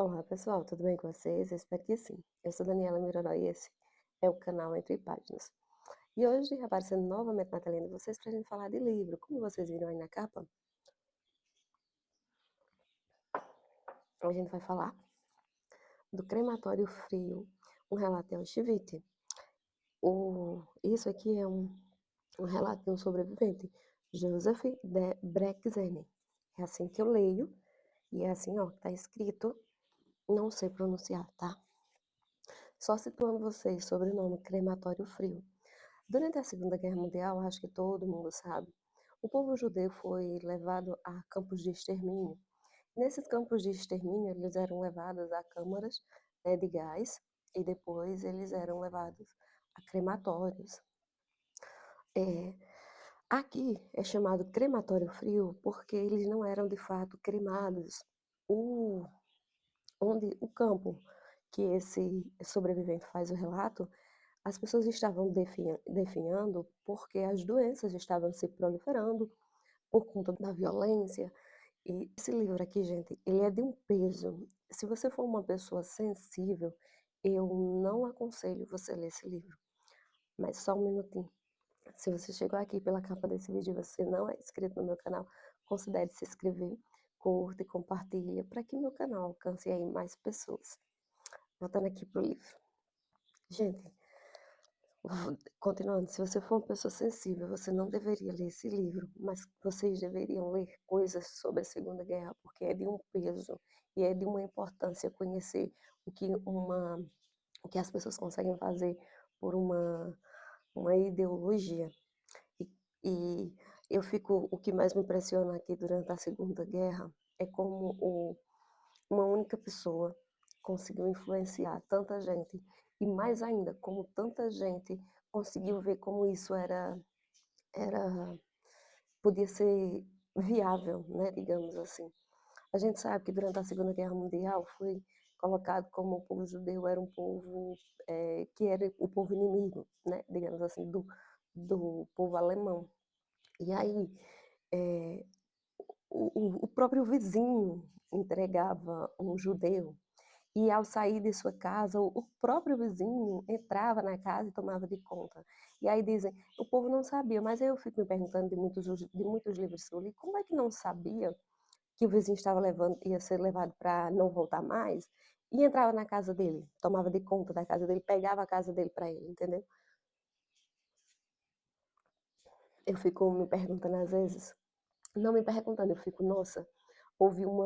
Olá pessoal, tudo bem com vocês? Eu espero que sim. Eu sou Daniela Mironó e esse é o canal Entre Páginas. E hoje, aparecendo novamente na telinha de vocês para a gente falar de livro. Como vocês viram aí na capa, hoje a gente vai falar do Crematório Frio, um relato de Auschwitz. Isso aqui é um relato de um sobrevivente, Joseph de Brexene. É assim que eu leio e é assim, ó, que tá escrito, não sei pronunciar, tá? Só situando vocês sobre o nome Crematório Frio. Durante a Segunda Guerra Mundial, acho que todo mundo sabe, o povo judeu foi levado a campos de extermínio. Nesses campos de extermínio, eles eram levados a câmaras, né, de gás e depois eles eram levados a crematórios. É, aqui é chamado crematório frio porque eles não eram de fato cremados. O, onde o campo que esse sobrevivente faz o relato, as pessoas estavam definhando porque as doenças estavam se proliferando por conta da violência. E esse livro aqui, gente, ele é de um peso. Se você for uma pessoa sensível, eu não aconselho você ler esse livro. Mas só um minutinho. Se você chegou aqui pela capa desse vídeo e você não é inscrito no meu canal, considere se inscrever, curta e compartilha para que meu canal alcance aí mais pessoas. Voltando aqui pro livro. Gente, continuando, se você for uma pessoa sensível, você não deveria ler esse livro, mas vocês deveriam ler coisas sobre a Segunda Guerra, porque é de um peso e é de uma importância conhecer o que o que as pessoas conseguem fazer por uma ideologia. E, e o que mais me impressiona aqui durante a Segunda Guerra é como uma única pessoa conseguiu influenciar tanta gente e mais ainda como tanta gente conseguiu ver como isso era podia ser viável, né, digamos assim. A gente sabe que durante a Segunda Guerra Mundial foi colocado como o povo judeu era um povo que era o povo inimigo, né, digamos assim, do povo alemão. E aí é, o próprio vizinho entregava um judeu e ao sair de sua casa, o próprio vizinho entrava na casa e tomava de conta. E aí dizem, o povo não sabia, mas eu fico me perguntando de muitos livros que eu li, como é que não sabia que o vizinho estava levando, ia ser levado para não voltar mais? E entrava na casa dele, tomava de conta da casa dele, pegava a casa dele para ele, entendeu? Eu fico me perguntando às vezes, não me perguntando, eu fico, nossa, houve um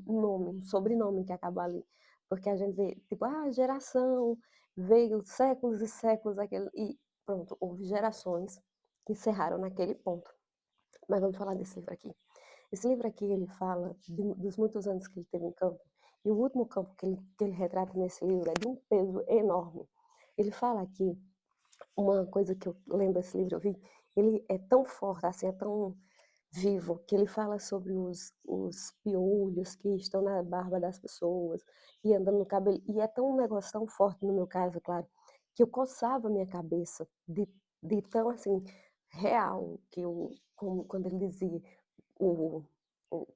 nome, um sobrenome que acaba ali. Porque a gente vê, tipo, geração, veio séculos e séculos aquele, e pronto, houve gerações que encerraram naquele ponto. Mas vamos falar desse livro aqui. Esse livro aqui, ele fala dos muitos anos que ele teve em campo, e o último campo que ele retrata nesse livro é de um peso enorme. Ele fala aqui, uma coisa que eu lendo esse livro, eu vi, ele é tão forte, assim, é tão vivo, que ele fala sobre os piolhos que estão na barba das pessoas e andando no cabelo. E é tão um negócio tão forte no meu caso, claro, que eu coçava a minha cabeça de tão assim real que eu, como, quando ele dizia o,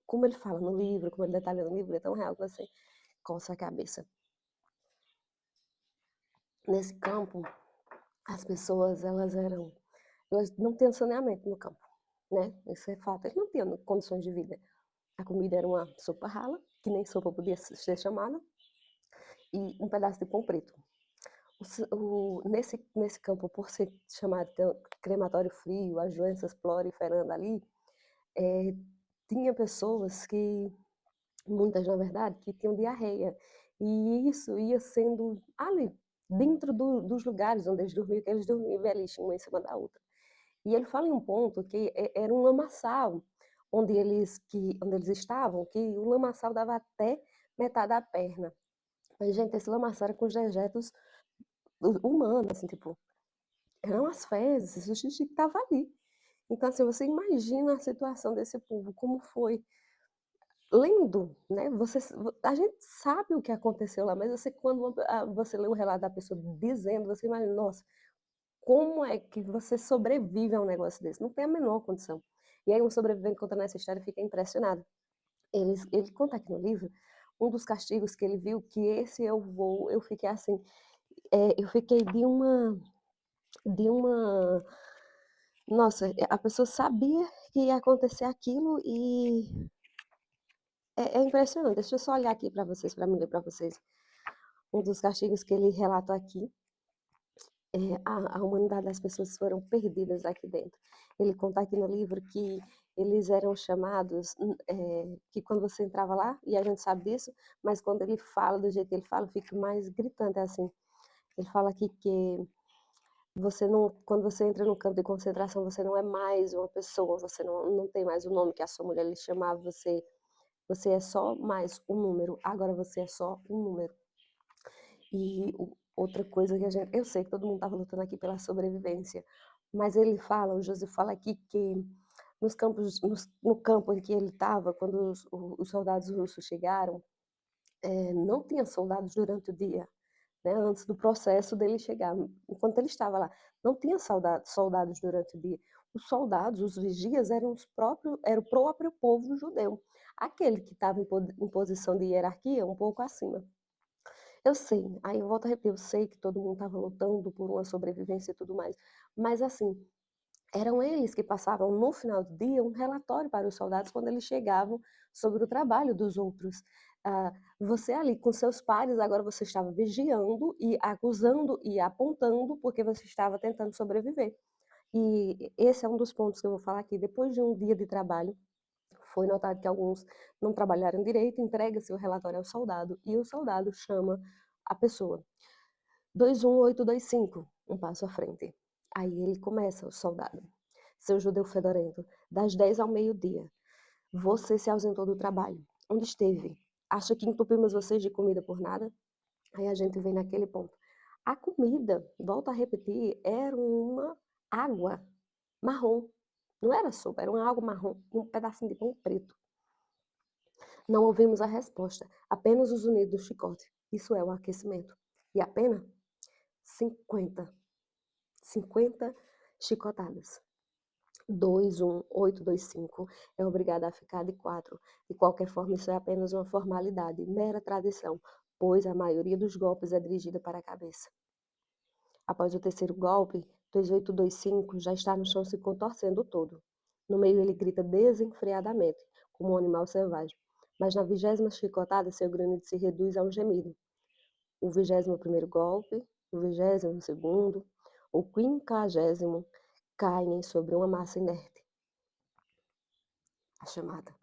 como ele fala no livro, como ele detalha no livro, é tão real que você coça a cabeça. Nesse campo, as pessoas elas não tinham saneamento no campo, né? Isso é fato. Eles não tinham condições de vida. A comida era uma sopa rala, que nem sopa podia ser chamada, e um pedaço de pão preto. Nesse campo, por ser chamado crematório frio, as doenças proliferando ali, é, tinha pessoas que, muitas na verdade, que tinham diarreia. E isso ia sendo ali, dentro dos lugares onde eles dormiam beliche, uma em cima da outra. E ele fala em um ponto que era um lamaçal, onde eles estavam, que o lamaçal dava até metade da perna. Mas, gente, esse lamaçal era com os dejetos humanos, assim, tipo, eram as fezes, o xixi que estava ali. Então, assim, você imagina a situação desse povo, como foi. Lendo, né? A gente sabe o que aconteceu lá, mas você, quando você lê o relato da pessoa dizendo, você imagina, nossa, como é que você sobrevive a um negócio desse? Não tem a menor condição. E aí um sobrevivente contando essa história fica impressionado. Ele conta aqui no livro um dos castigos que ele viu, que esse eu fiquei assim, eu fiquei de uma nossa, a pessoa sabia que ia acontecer aquilo e é impressionante. Deixa eu só olhar aqui para vocês, para me ler para vocês. Um dos castigos que ele relata aqui, a humanidade das pessoas foram perdidas aqui dentro. Ele conta aqui no livro que eles eram chamados, que quando você entrava lá, e a gente sabe disso, mas quando ele fala do jeito que ele fala, fica mais gritante assim. Ele fala aqui que você não, quando você entra no campo de concentração, você não é mais uma pessoa, você não tem mais o nome que a sua mulher lhe chamava, você é só mais um número, agora você é só um número. E outra coisa que eu sei que todo mundo estava lutando aqui pela sobrevivência, mas o José fala aqui que no campo em que ele estava, quando os soldados russos chegaram, não tinha soldados durante o dia, né, antes do processo dele chegar. Enquanto ele estava lá, não tinha soldados durante o dia. Os soldados, os vigias, era o próprio povo judeu, aquele que estava em posição de hierarquia um pouco acima. Eu sei, aí eu volto a repetir, eu sei que todo mundo estava lutando por uma sobrevivência e tudo mais, mas assim, eram eles que passavam no final do dia um relatório para os soldados quando eles chegavam sobre o trabalho dos outros. Ah, você ali com seus pares, agora você estava vigiando e acusando e apontando porque você estava tentando sobreviver. E esse é um dos pontos que eu vou falar aqui. Depois de um dia de trabalho, foi notado que alguns não trabalharam direito, entrega-se o relatório ao soldado e o soldado chama a pessoa. 21825, um passo à frente. Aí ele começa, o soldado. Seu judeu fedorento, das 10 ao meio-dia, você se ausentou do trabalho. Onde esteve? Acha que entupimos vocês de comida por nada? Aí a gente vem naquele ponto. A comida, volto a repetir, era uma água marrom. Não era sopa, era uma água marrom, um pedacinho de pão preto. Não ouvimos a resposta, apenas os unidos do chicote. Isso é o aquecimento. E a pena? 50. 50 chicotadas. 21825 é obrigada a ficar de 4. De qualquer forma, isso é apenas uma formalidade, mera tradição, pois a maioria dos golpes é dirigida para a cabeça. Após o terceiro golpe, 2825 já está no chão se contorcendo todo. No meio ele grita desenfreadamente, como um animal selvagem. Mas na 20ª chicotada, seu grunhido se reduz a um gemido. O 21º golpe, o 22º, o 50º caem sobre uma massa inerte. A chamada.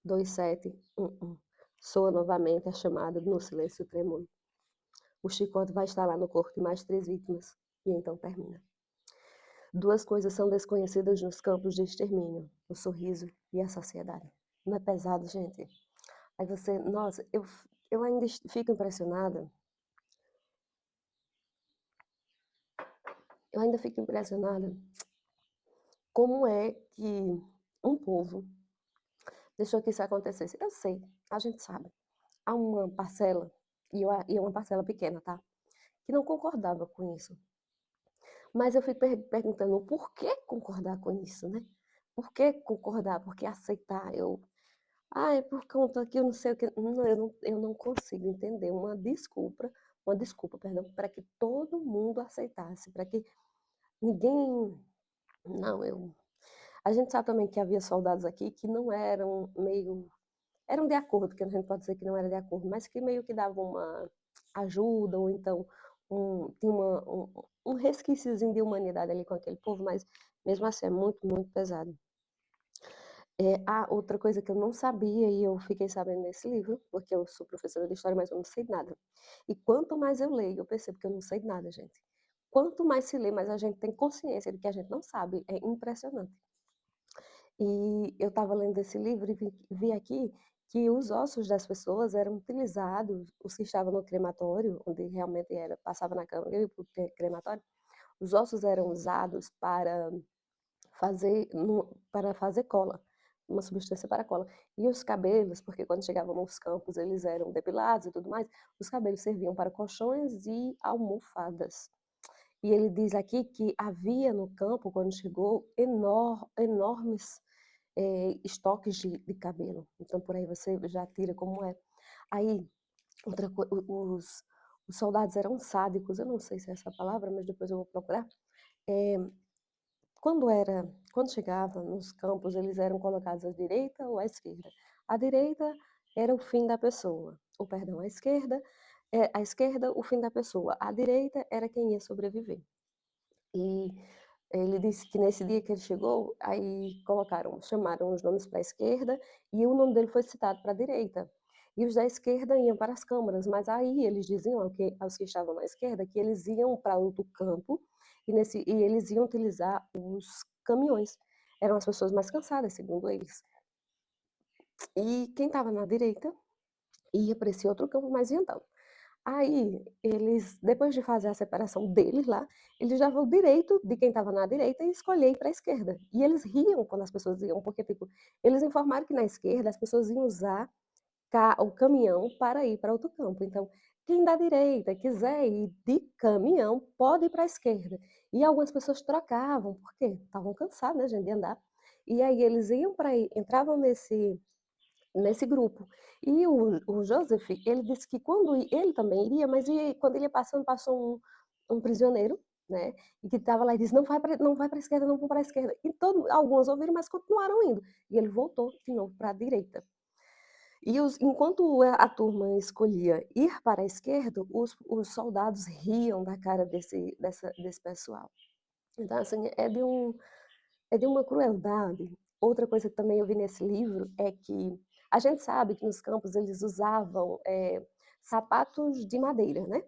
2711. Soa novamente a chamada no silêncio trêmulo. O chicote vai estalar no corpo de mais 3 vítimas. E então termina. Duas coisas são desconhecidas nos campos de extermínio: o sorriso e a saciedade. Não é pesado, gente? Aí você, nossa, eu ainda fico impressionada. Eu ainda fico impressionada como é que um povo deixou que isso acontecesse. Eu sei, a gente sabe. Há uma parcela, e é uma parcela pequena, tá? Que não concordava com isso. Mas eu fico perguntando por que concordar com isso, né? Por que concordar? Por que aceitar? É por conta que eu não sei o que. Não, eu não consigo entender uma desculpa, perdão, para que todo mundo aceitasse, para que ninguém. Não, A gente sabe também que havia soldados aqui que não eram meio. Eram de acordo, que a gente pode dizer que não era de acordo, mas que meio que davam uma ajuda, ou então tinha um resquíciozinho de humanidade ali com aquele povo, mas mesmo assim é muito, muito pesado. Outra coisa que eu não sabia, e eu fiquei sabendo nesse livro, porque eu sou professora de história, mas eu não sei nada. E quanto mais eu leio, eu percebo que eu não sei nada, gente. Quanto mais se lê, mais a gente tem consciência de que a gente não sabe. É impressionante. E eu estava lendo esse livro e vi aqui que os ossos das pessoas eram utilizados, os que estavam no crematório, onde realmente era, passava na cama e para o crematório, os ossos eram usados para fazer cola, uma substância para cola. E os cabelos, porque quando chegavam nos campos eles eram depilados e tudo mais, os cabelos serviam para colchões e almofadas. E ele diz aqui que havia no campo, quando chegou, enormes estoques de cabelo. Então, por aí você já tira como é. Aí, outra coi os soldados eram sádicos, eu não sei se é essa a palavra, mas depois eu vou procurar. Eh, quando chegava nos campos, eles eram colocados à direita ou à esquerda. À direita era o fim da pessoa, ou perdão, à esquerda o fim da pessoa, à direita era quem ia sobreviver. E ele disse que nesse dia que ele chegou, aí chamaram os nomes para a esquerda e o nome dele foi citado para a direita. E os da esquerda iam para as câmaras, mas aí eles diziam aos que estavam na esquerda que eles iam para outro campo e eles iam utilizar os caminhões. Eram as pessoas mais cansadas, segundo eles. E quem estava na direita ia para esse outro campo, mas ia andando. Aí, eles, depois de fazer a separação deles lá, eles davam o direito de quem estava na direita e escolher ir para a esquerda. E eles riam quando as pessoas iam, porque, tipo, eles informaram que na esquerda as pessoas iam usar o caminhão para ir para outro campo. Então, quem da direita quiser ir de caminhão, pode ir para a esquerda. E algumas pessoas trocavam, porque estavam cansados, né, gente, de andar. E aí eles iam para aí, entravam nesse grupo. E o Joseph, ele disse que quando ele também iria, mas quando ele ia passando, passou um prisioneiro, né? E que estava lá e disse: não vai para a esquerda, não vou para a esquerda. E alguns ouviram, mas continuaram indo. E ele voltou de novo para a direita. E enquanto a turma escolhia ir para a esquerda, os soldados riam da cara desse pessoal. Então, assim, é de uma crueldade. Outra coisa que também eu vi nesse livro é que a gente sabe que nos campos eles usavam sapatos de madeira, né?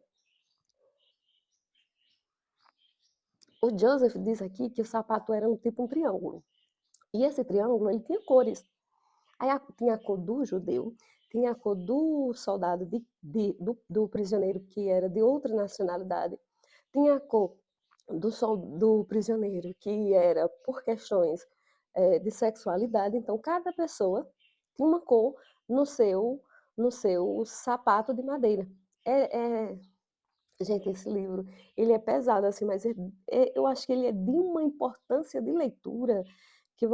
O Joseph diz aqui que o sapato era tipo um triângulo. E esse triângulo ele tinha cores. Aí tinha a cor do judeu, tinha a cor do soldado, do prisioneiro que era de outra nacionalidade, tinha a cor do prisioneiro que era por questões de sexualidade. Então, cada pessoa tinha uma cor no seu sapato de madeira. É, é, gente, esse livro, ele é pesado, assim, mas eu acho que ele é de uma importância de leitura que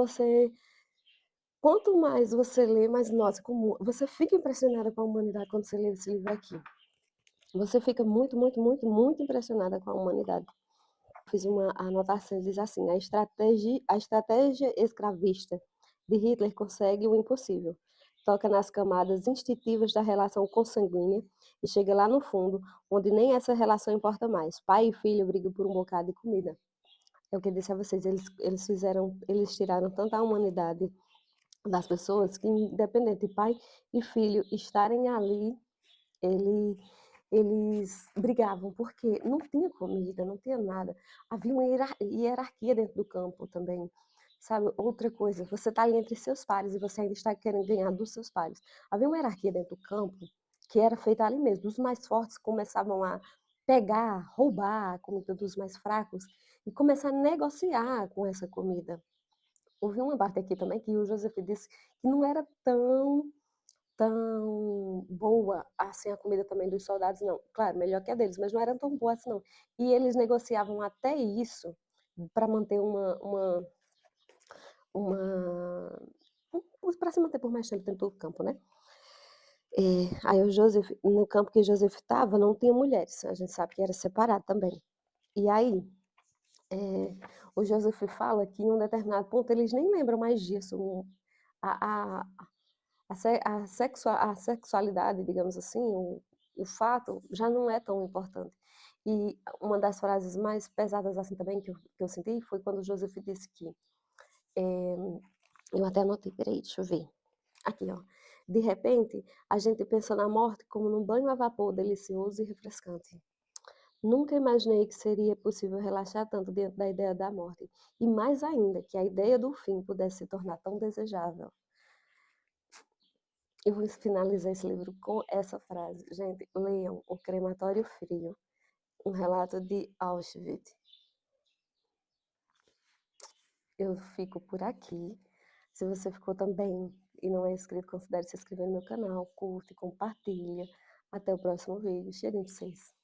quanto mais você lê, mais, nossa, como você fica impressionada com a humanidade quando você lê esse livro aqui. Você fica muito, muito, muito, muito impressionada com a humanidade. Fiz uma anotação, diz assim: a estratégia escravista de Hitler consegue o impossível. Toca nas camadas instintivas da relação consanguínea e chega lá no fundo, onde nem essa relação importa mais. Pai e filho brigam por um bocado de comida. É o que eu disse a vocês, eles tiraram tanta humanidade das pessoas que, independente de pai e filho estarem ali, ele, eles brigavam, porque não tinha comida, não tinha nada. Havia uma hierarquia dentro do campo também. Sabe, outra coisa, você está ali entre seus pares e você ainda está querendo ganhar dos seus pares. Havia uma hierarquia dentro do campo que era feita ali mesmo. Os mais fortes começavam a pegar, roubar a comida dos mais fracos e começar a negociar com essa comida. Houve uma parte aqui também que o Joseph disse que não era tão boa assim a comida também dos soldados, não. Claro, melhor que a deles, mas não era tão boa assim, não. E eles negociavam até isso para manter uma para se manter por mais tempo dentro do campo, né? Aí o Joseph, no campo que Joseph estava, não tinha mulheres. A gente sabe que era separado também. E aí, é, o Joseph fala que em um determinado ponto eles nem lembram mais disso. A, a, a sexualidade, digamos assim, o fato já não é tão importante. E uma das frases mais pesadas assim também que eu senti foi quando o Joseph disse que, é, eu até anotei, peraí, deixa eu ver. Aqui, ó. De repente, a gente pensa na morte como num banho a vapor delicioso e refrescante. Nunca imaginei que seria possível relaxar tanto diante da ideia da morte, e mais ainda, que a ideia do fim pudesse se tornar tão desejável. Eu vou finalizar esse livro com essa frase. Gente, leiam O Crematório Frio, um relato de Auschwitz. Eu fico por aqui. Se você ficou também e não é inscrito, considere se inscrever no meu canal, curte, compartilha. Até o próximo vídeo. Cheirinho de vocês.